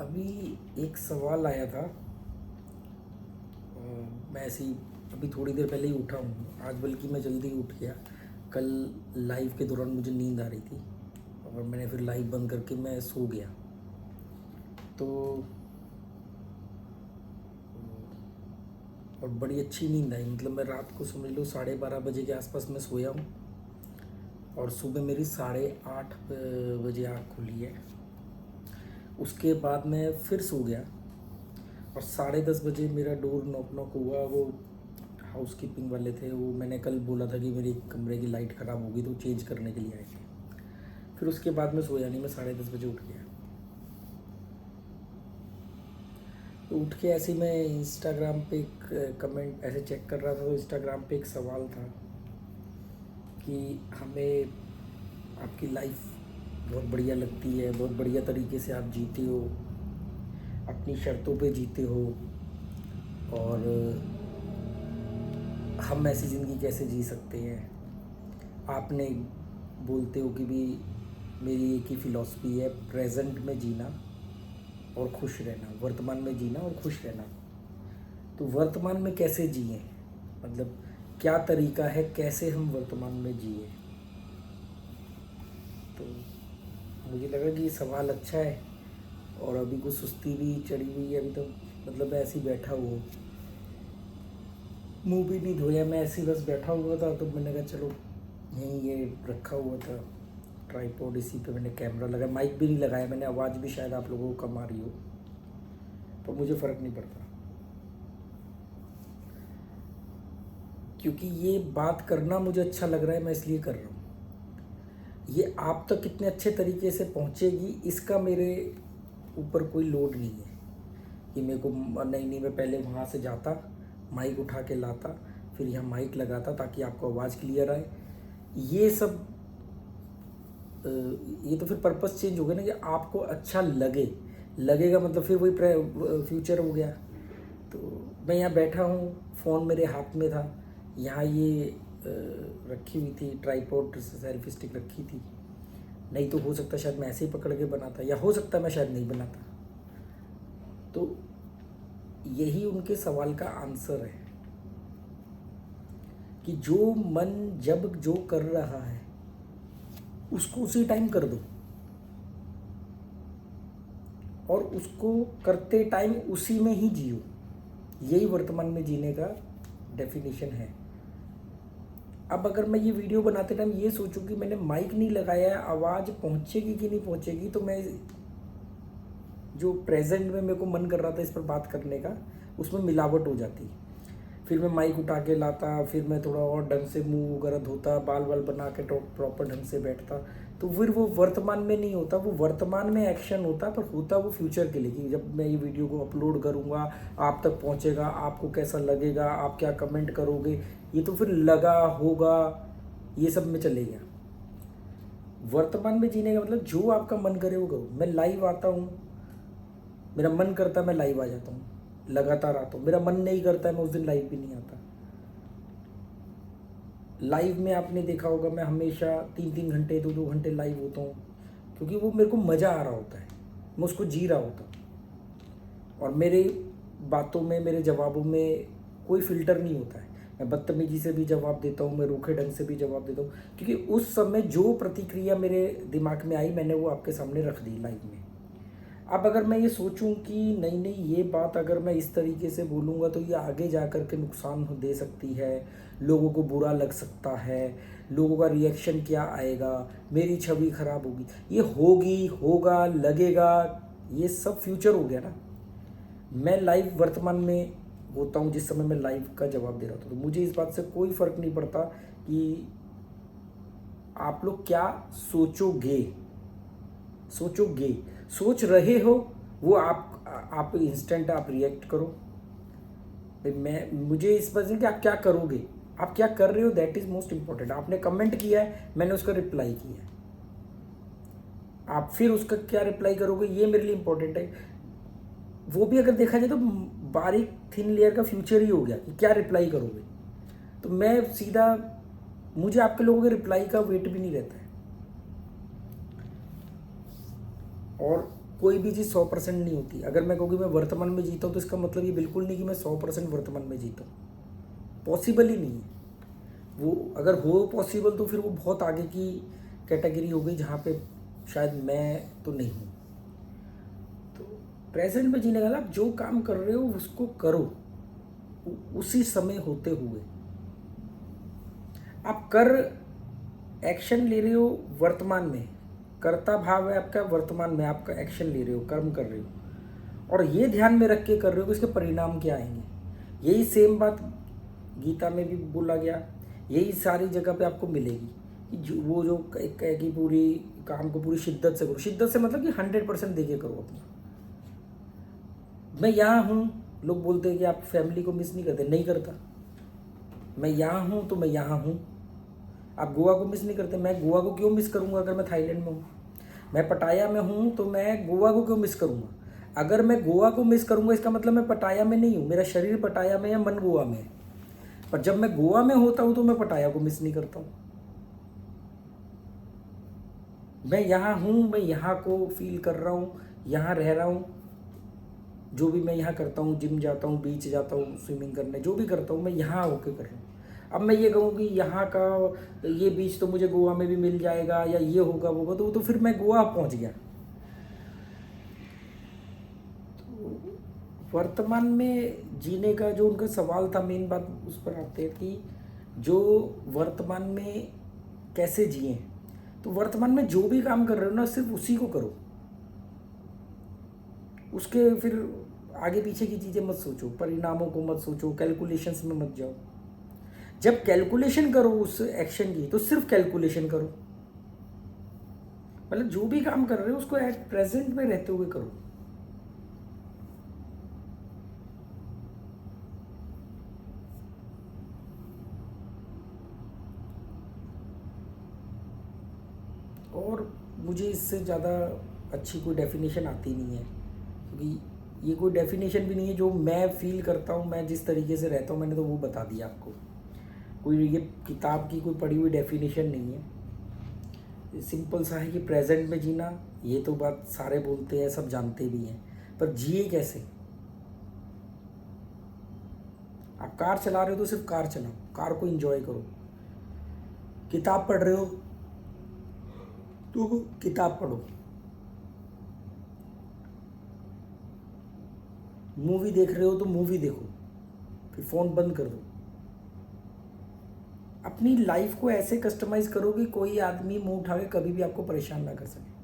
अभी एक सवाल आया था। मैं ऐसे ही अभी थोड़ी देर पहले ही उठा हूँ आज, बल्कि मैं जल्दी उठ गया। कल लाइव के दौरान मुझे नींद आ रही थी और मैंने फिर लाइव बंद करके मैं सो गया। तो और बड़ी अच्छी नींद आई। मतलब मैं रात को समझ लो 12:30 बजे के आसपास मैं सोया हूँ और सुबह मेरी 8:30 बजे आँख खुली है। उसके बाद मैं फिर सो गया और 10:30 बजे मेरा डोर नॉक नॉक हुआ। वो हाउस कीपिंग वाले थे। वो मैंने कल बोला था कि मेरी कमरे की लाइट ख़राब होगी तो चेंज करने के लिए आए थे। फिर उसके बाद मैं सोया नहीं, मैं 10:30 बजे उठ गया। तो उठ के ऐसे ही मैं इंस्टाग्राम पे एक कमेंट ऐसे चेक कर रहा था। तो इंस्टाग्राम पे एक सवाल था कि हमें आपकी लाइफ बहुत बढ़िया लगती है, बहुत बढ़िया तरीके से आप जीते हो, अपनी शर्तों पे जीते हो, और हम ऐसी ज़िंदगी कैसे जी सकते हैं। आपने बोलते हो कि भी मेरी एक ही फ़िलॉसफी है, प्रेजेंट में जीना और खुश रहना, वर्तमान में जीना और खुश रहना। तो वर्तमान में कैसे जिए, मतलब क्या तरीका है, कैसे हम वर्तमान में जिए। तो मुझे लगा कि ये सवाल अच्छा है। और अभी कुछ सुस्ती भी चढ़ी हुई है अभी तो, मतलब मैं ऐसे ही बैठा हुआ, मुंह भी नहीं धोया, मैं ऐसे ही बस बैठा हुआ था। तो मैंने कहा चलो, यहीं ये रखा हुआ था ट्राईपॉड, इसी पे मैंने कैमरा लगाया। माइक भी नहीं लगाया मैंने, आवाज़ भी शायद आप लोगों को कम आ रही हो, पर मुझे फ़र्क नहीं पड़ता, क्योंकि ये बात करना मुझे अच्छा लग रहा है, मैं इसलिए कर रहा हूँ। ये आप तक कितने अच्छे तरीके से पहुँचेगी इसका मेरे ऊपर कोई लोड नहीं है कि मेरे को नहीं मैं पहले वहाँ से जाता, माइक उठा के लाता, फिर यहाँ माइक लगाता ताकि आपको आवाज़ क्लियर आए। ये सब ये तो फिर पर्पस चेंज हो गया ना, कि आपको अच्छा लगेगा, मतलब फिर वही फ्यूचर हो गया। तो मैं यहाँ बैठा हूँ, फ़ोन मेरे हाथ में था, यहाँ ये रखी हुई थी ट्राईपॉड, सेल्फी स्टिक रखी थी। नहीं तो हो सकता शायद मैं ऐसे ही पकड़ के बनाता, या हो सकता मैं शायद नहीं बनाता। तो यही उनके सवाल का आंसर है कि जो मन जब जो कर रहा है उसको उसी टाइम कर दो, और उसको करते टाइम उसी में ही जियो। यही वर्तमान में जीने का डेफिनेशन है। अब अगर मैं ये वीडियो बनाते टाइम ये सोचूं कि मैंने माइक नहीं लगाया है, आवाज़ पहुंचेगी कि नहीं पहुंचेगी, तो मैं जो प्रेजेंट में मेरे को मन कर रहा था इस पर बात करने का, उसमें मिलावट हो जाती। फिर मैं माइक उठा के लाता, फिर मैं थोड़ा और ढंग से मुंह वगैरह धोता, बाल वाल बना के प्रॉपर ढंग से बैठता, तो फिर वो वर्तमान में नहीं होता। वो वर्तमान में एक्शन होता, पर होता वो फ्यूचर के लिए, कि जब मैं ये वीडियो को अपलोड करूँगा, आप तक पहुँचेगा, आपको कैसा लगेगा, आप क्या कमेंट करोगे, ये तो फिर लगा होगा, ये सब में चले गया। वर्तमान में जीने का मतलब जो आपका मन करे वो करो। मैं लाइव आता हूँ, मेरा मन करता है मैं लाइव आ जाता हूँ, लगातार आता हूँ। मेरा मन नहीं करता है मैं उस दिन लाइव भी नहीं आता। लाइव में आपने देखा होगा मैं हमेशा 3-3 घंटे 2-2 घंटे लाइव होता हूँ, क्योंकि वो मेरे को मज़ा आ रहा होता है, मैं उसको जी रहा होता हूँ। और मेरे बातों में, मेरे जवाबों में कोई फ़िल्टर नहीं होता है। मैं बदतमीजी से भी जवाब देता हूँ, मैं रूखे ढंग से भी जवाब देता हूँ, क्योंकि उस समय जो प्रतिक्रिया मेरे दिमाग में आई मैंने वो आपके सामने रख दी लाइव में। अब अगर मैं ये सोचूं कि नहीं ये बात अगर मैं इस तरीके से बोलूँगा तो ये आगे जा कर के नुकसान दे सकती है, लोगों को बुरा लग सकता है, लोगों का रिएक्शन क्या आएगा, मेरी छवि खराब होगी, ये होगी, होगा, लगेगा, ये सब फ्यूचर हो गया ना। मैं लाइव वर्तमान में होता हूँ जिस समय मैं लाइव का जवाब दे रहा था, तो मुझे इस बात से कोई फ़र्क नहीं पड़ता कि आप लोग क्या सोचोगे। सोच रहे हो, वो आप इंस्टेंट आप रिएक्ट करो। मैं मुझे इस बात से कि आप क्या करोगे, आप क्या कर रहे हो, दैट इज़ मोस्ट इम्पॉर्टेंट। आपने कमेंट किया है, मैंने उसका रिप्लाई किया है, आप फिर उसका क्या रिप्लाई करोगे ये मेरे लिए इम्पोर्टेंट है। वो भी अगर देखा जाए तो बारीक थिन लेयर का फ्यूचर ही हो गया कि क्या रिप्लाई करोगे। तो मैं सीधा, मुझे आपके लोगों के रिप्लाई का वेट भी नहीं रहता है। और कोई भी चीज़ 100% नहीं होती। अगर मैं कहूँ कि मैं वर्तमान में जीता हूँ तो इसका मतलब ये बिल्कुल नहीं कि मैं 100% वर्तमान में जीता हूँ, पॉसिबल ही नहीं है वो। अगर हो पॉसिबल तो फिर वो बहुत आगे की कैटेगरी हो गई जहाँ पे शायद मैं तो नहीं हूँ। तो प्रेजेंट में जीने का ना, आप जो काम कर रहे हो उसको करो उसी समय होते हुए। आप कर एक्शन ले रहे हो वर्तमान में, कर्ता भाव है आपका वर्तमान में, आपका एक्शन ले रहे हो, कर्म कर रहे हो और ये ध्यान में रख के कर रहे हो कि इसके परिणाम क्या आएंगे। यही सेम बात गीता में भी बोला गया, यही सारी जगह पे आपको मिलेगी कि वो जो कहे कि पूरी काम को पूरी शिद्दत से करो। शिद्दत से मतलब कि 100% देके करो अपना। मैं यहाँ हूँ, लोग बोलते हैं कि आप फैमिली को मिस नहीं करते, नहीं करता। मैं यहाँ हूँ तो मैं यहाँ हूँ। आप गोवा को मिस नहीं करते, मैं गोवा को क्यों मिस करूँगा अगर मैं थाईलैंड में हूँ। मैं पटाया में हूँ तो मैं गोवा को क्यों मिस करूँगा। अगर मैं गोवा को मिस करूँगा इसका मतलब मैं पटाया में नहीं हूँ, मेरा शरीर पटाया में या मन गोवा में है। पर जब मैं गोवा में होता हूँ तो मैं पटाया को मिस नहीं करता हूँ। मैं यहाँ हूँ, मैं यहाँ को फील कर रहा हूँ, यहाँ रह रहा हूँ। जो भी मैं यहाँ करता हूँ, जिम जाता हूँ, बीच जाता हूँ, स्विमिंग करने, जो भी करता हूँ मैं यहाँ होके कर रहा हूँ। अब मैं ये कहूँ कि यहाँ का ये बीच तो मुझे गोवा में भी मिल जाएगा या ये होगा वो होगा, तो फिर मैं गोवा पहुँच गया। तो वर्तमान में जीने का जो उनका सवाल था, मेन बात उस पर आते हैं कि जो वर्तमान में कैसे जिए। तो वर्तमान में जो भी काम कर रहे हो ना, सिर्फ उसी को करो, उसके फिर आगे पीछे की चीज़ें मत सोचो, परिणामों को मत सोचो, कैलकुलेशंस में मत जाओ। जब कैलकुलेशन करो उस एक्शन की तो सिर्फ कैलकुलेशन करो, मतलब जो भी काम कर रहे हो उसको एट प्रेजेंट में रहते हुए करो। और मुझे इससे ज़्यादा अच्छी कोई डेफिनेशन आती नहीं है, क्योंकि ये कोई डेफिनेशन भी नहीं है। जो मैं फील करता हूँ, मैं जिस तरीके से रहता हूँ, मैंने तो वो बता दिया आपको। कोई ये किताब की कोई पढ़ी हुई डेफिनेशन नहीं है। सिंपल सा है कि प्रेजेंट में जीना, ये तो बात सारे बोलते हैं, सब जानते भी हैं, पर जिए कैसे। आप कार चला रहे हो तो सिर्फ कार चलाओ, कार को एंजॉय करो। किताब पढ़ रहे हो तो किताब पढ़ो। मूवी देख रहे हो तो मूवी देखो, फिर फ़ोन बंद कर दो। अपनी लाइफ को ऐसे कस्टमाइज़ करो कि कोई आदमी मुंह उठा के कभी भी आपको परेशान ना कर सके।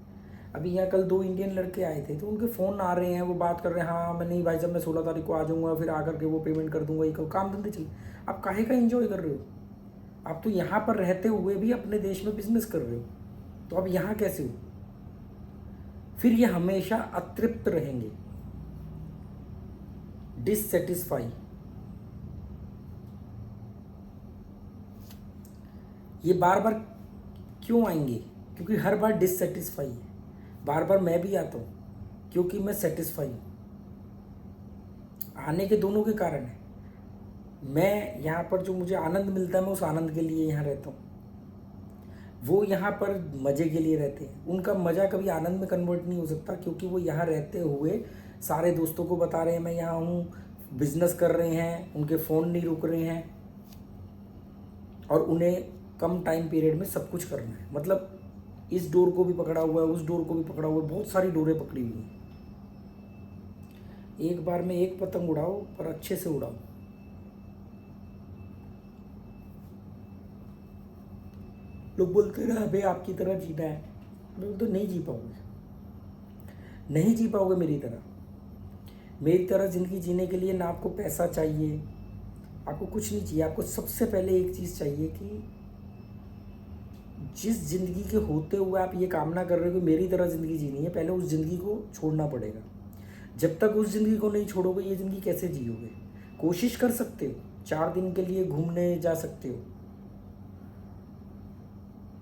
अभी यहाँ कल 2 इंडियन लड़के आए थे, तो उनके फ़ोन आ रहे हैं, वो बात कर रहे हैं, हाँ मैं नहीं भाई साहब मैं 16 तारीख को आ जाऊँगा, फिर आकर के वो पेमेंट कर दूंगा, ये काम धंधे चले। आप काहे का एंजॉय कर रहे हो। आप तो यहाँ पर रहते हुए भी अपने देश में बिजनेस कर रहे हो, तो अब यहाँ कैसे हो। फिर ये हमेशा अतृप्त रहेंगे, डिससेटिस्फाई। ये बार बार क्यों आएंगे, क्योंकि हर बार डिससेटिस्फाई है। बार बार मैं भी आता हूँ क्योंकि मैं सेटिस्फाई हूँ। आने के दोनों के कारण है। मैं यहाँ पर जो मुझे आनंद मिलता है, मैं उस आनंद के लिए यहाँ रहता हूँ। वो यहाँ पर मज़े के लिए रहते हैं, उनका मज़ा कभी आनंद में कन्वर्ट नहीं हो सकता, क्योंकि वो यहाँ रहते हुए सारे दोस्तों को बता रहे हैं मैं यहाँ हूँ, बिजनेस कर रहे हैं, उनके फ़ोन नहीं रुक रहे हैं, और उन्हें कम टाइम पीरियड में सब कुछ करना है। मतलब इस डोर को भी पकड़ा हुआ है, उस डोर को भी पकड़ा हुआ है, बहुत सारी डोरें पकड़ी हुई हैं। एक बार में एक पतंग उड़ाओ, पर अच्छे से उड़ाओ। लोग बोलते हैं अबे आपकी तरह जीना है, मैं तो नहीं जी पाओगे, नहीं जी पाओगे मेरी तरह। मेरी तरह ज़िंदगी जीने के लिए ना आपको पैसा चाहिए, आपको कुछ नहीं चाहिए। आपको सबसे पहले एक चीज़ चाहिए कि जिस ज़िंदगी के होते हुए आप ये कामना कर रहे हो कि मेरी तरह ज़िंदगी जीनी है, पहले उस ज़िंदगी को छोड़ना पड़ेगा। जब तक उस ज़िंदगी को नहीं छोड़ोगे, ये ज़िंदगी कैसे जियोगे। कोशिश कर सकते हो, 4 दिन के लिए घूमने जा सकते हो,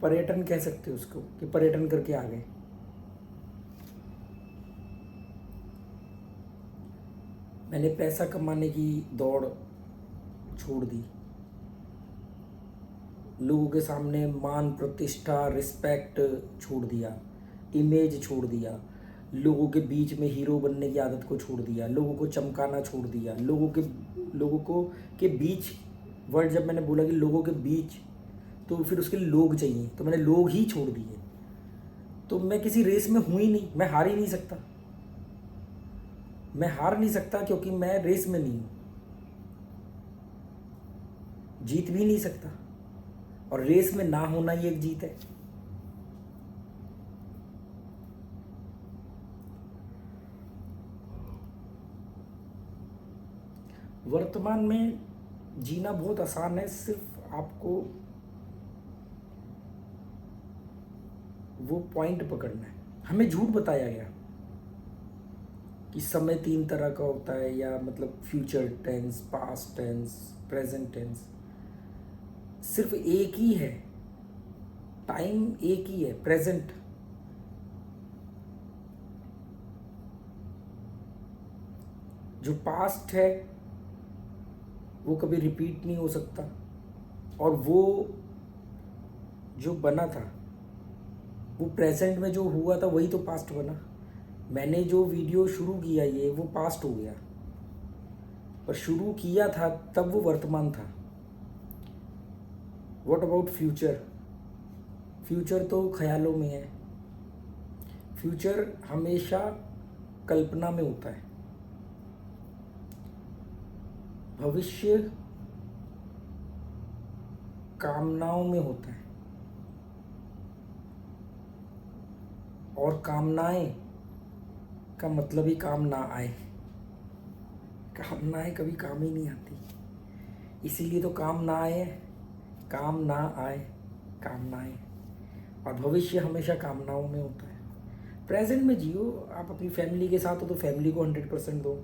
पर्यटन कह सकते हो उसको, कि पर्यटन करके आ गए। मैंने पैसा कमाने की दौड़ छोड़ दी, लोगों के सामने मान प्रतिष्ठा रिस्पेक्ट छोड़ दिया, इमेज छोड़ दिया, लोगों के बीच में हीरो बनने की आदत को छोड़ दिया, लोगों को चमकाना छोड़ दिया, लोगों को के बीच, वर्ड जब मैंने बोला कि लोगों के बीच, तो फिर उसके लिए लोग चाहिए, तो मैंने लोग ही छोड़ दिए। तो मैं किसी रेस में हूँ ही नहीं, मैं हार ही नहीं सकता, मैं हार नहीं सकता क्योंकि मैं रेस में नहीं हूँ, जीत भी नहीं सकता, और रेस में ना होना ही एक जीत है। वर्तमान में जीना बहुत आसान है, सिर्फ आपको वो पॉइंट पकड़ना है। हमें झूठ बताया गया कि समय 3 तरह का होता है, या मतलब future tense, past tense, present tense. सिर्फ एक ही है, टाइम एक ही है, प्रेजेंट। जो पास्ट है वो कभी रिपीट नहीं हो सकता, और वो जो बना था, वो प्रेजेंट में जो हुआ था वही तो पास्ट बना। मैंने जो वीडियो शुरू किया ये, वो पास्ट हो गया, पर शुरू किया था तब वो वर्तमान था। What about future? फ्यूचर तो ख्यालों में है, फ्यूचर हमेशा कल्पना में होता है, भविष्य कामनाओं में होता है, और कामनाएं का मतलब ही काम ना आए। कामनाएं कभी काम ही नहीं आती, इसीलिए तो काम ना आए, काम ना आए, कामनाएं। और भविष्य हमेशा कामनाओं में होता है। प्रेजेंट में जियो, आप अपनी फैमिली के साथ हो तो फैमिली को 100% दो।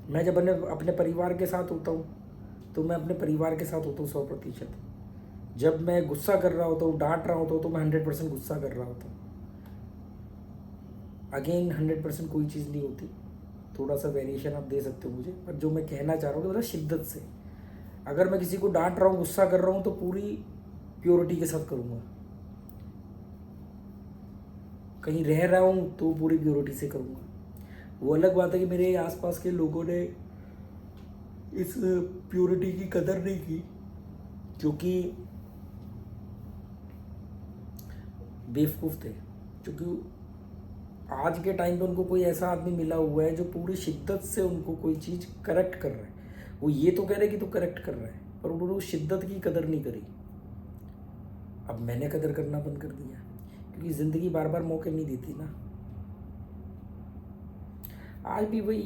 मैं जब अपने परिवार के साथ होता हूँ तो मैं अपने परिवार के साथ होता हूँ 100%। जब मैं गुस्सा कर रहा होता हूँ, डांट रहा होता हूँ, तो मैं 100% गुस्सा कर रहा होता हूँ। अगेन 100% कोई चीज़ नहीं होती, थोड़ा सा वेरिएशन आप दे सकते हो मुझे, पर जो मैं कहना चाह रहा हूँ कि मतलब शिद्दत से, अगर मैं किसी को डांट रहा हूँ, गुस्सा कर रहा हूँ, तो पूरी प्योरिटी के साथ करूँगा। कहीं रह रहा हूँ तो पूरी प्योरिटी से करूँगा। वो अलग बात है कि मेरे आसपास के लोगों ने इस प्योरिटी की कदर नहीं की, क्योंकि बेवकूफ़ थे। क्योंकि आज के टाइम पे उनको कोई ऐसा आदमी मिला हुआ है जो पूरी शिद्दत से उनको कोई चीज़ करेक्ट कर रहा है। वो ये तो कह रहे कि तू करेक्ट कर रहा है, पर उन्होंने उस शिद्दत की कदर नहीं करी। अब मैंने कदर करना बंद कर दिया, क्योंकि ज़िंदगी बार बार मौके नहीं देती ना। आज भी वही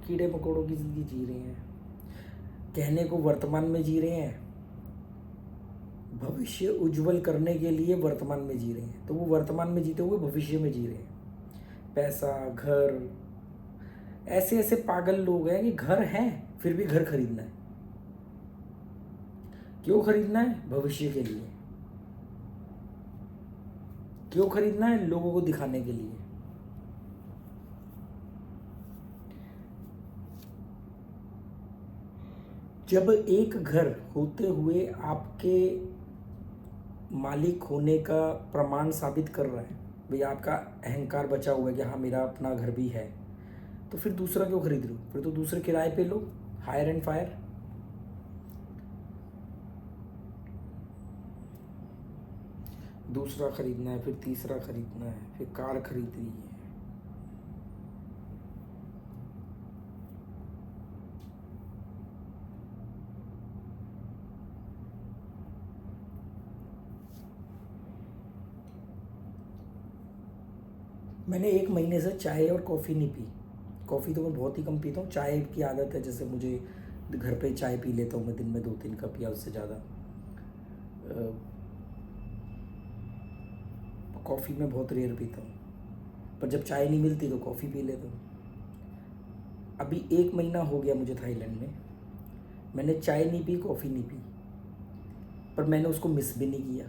कीड़े मकोड़ों की ज़िंदगी जी रहे हैं, कहने को वर्तमान में जी रहे हैं, भविष्य उज्जवल करने के लिए वर्तमान में जी रहे हैं। तो वो वर्तमान में जीते हुए भविष्य में जी रहे हैं। पैसा, घर, ऐसे ऐसे पागल लोग हैं कि घर है फिर भी घर खरीदना है। क्यों खरीदना है? भविष्य के लिए। क्यों खरीदना है? लोगों को दिखाने के लिए। जब एक घर होते हुए आपके मालिक होने का प्रमाण साबित कर रहा है, भाई आपका अहंकार बचा हुआ है कि हाँ मेरा अपना घर भी है, तो फिर दूसरा क्यों खरीद लो? फिर तो दूसरे किराए पे लो, हायर एंड फायर। दूसरा खरीदना है, फिर तीसरा खरीदना है, फिर कार खरीद रही है। मैंने 1 महीने से चाय और कॉफ़ी नहीं पी। कॉफ़ी तो मैं बहुत ही कम पीता हूँ, चाय की आदत है। जैसे मुझे घर पे चाय पी लेता हूँ मैं दिन में 2-3 कप या उससे ज़्यादा। कॉफ़ी मैं बहुत रेयर पीता हूँ, पर जब चाय नहीं मिलती तो कॉफ़ी पी लेता हूँ। अभी 1 महीना हो गया मुझे थाईलैंड में, मैंने चाय नहीं पी, कॉफ़ी नहीं पी, पर मैंने उसको मिस भी नहीं किया।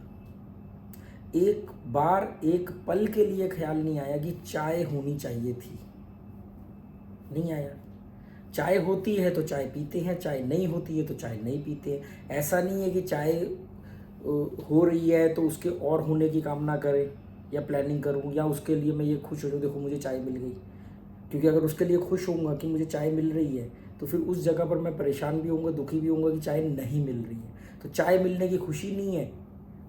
एक बार एक पल के लिए ख्याल नहीं आया कि चाय होनी चाहिए थी, नहीं आया। चाय होती है तो चाय पीते हैं, चाय नहीं होती है तो चाय नहीं पीते। ऐसा नहीं है कि चाय हो रही है तो उसके और होने की कामना करें। या प्लानिंग करूँ, या उसके लिए मैं ये खुश हो जाऊँ देखो मुझे चाय मिल गई। क्योंकि अगर उसके लिए खुश होऊंगा कि मुझे चाय मिल रही है, तो फिर उस जगह पर मैं परेशान भी होऊंगा, दुखी भी होऊंगा कि चाय नहीं मिल रही है। तो चाय मिलने की खुशी नहीं है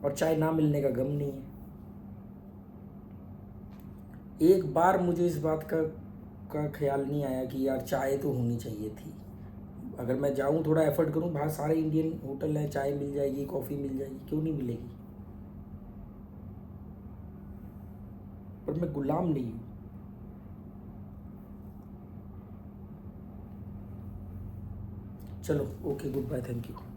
और चाय ना मिलने का गम नहीं है। एक बार मुझे इस बात का ख्याल नहीं आया कि यार चाय तो होनी चाहिए थी। अगर मैं जाऊँ थोड़ा एफर्ट करूँ, बाहर सारे इंडियन होटल हैं, चाय मिल जाएगी, कॉफ़ी मिल जाएगी, क्यों नहीं मिलेगी। पर मैं गुलाम नहीं हूँ। चलो okay, good bye, thank you.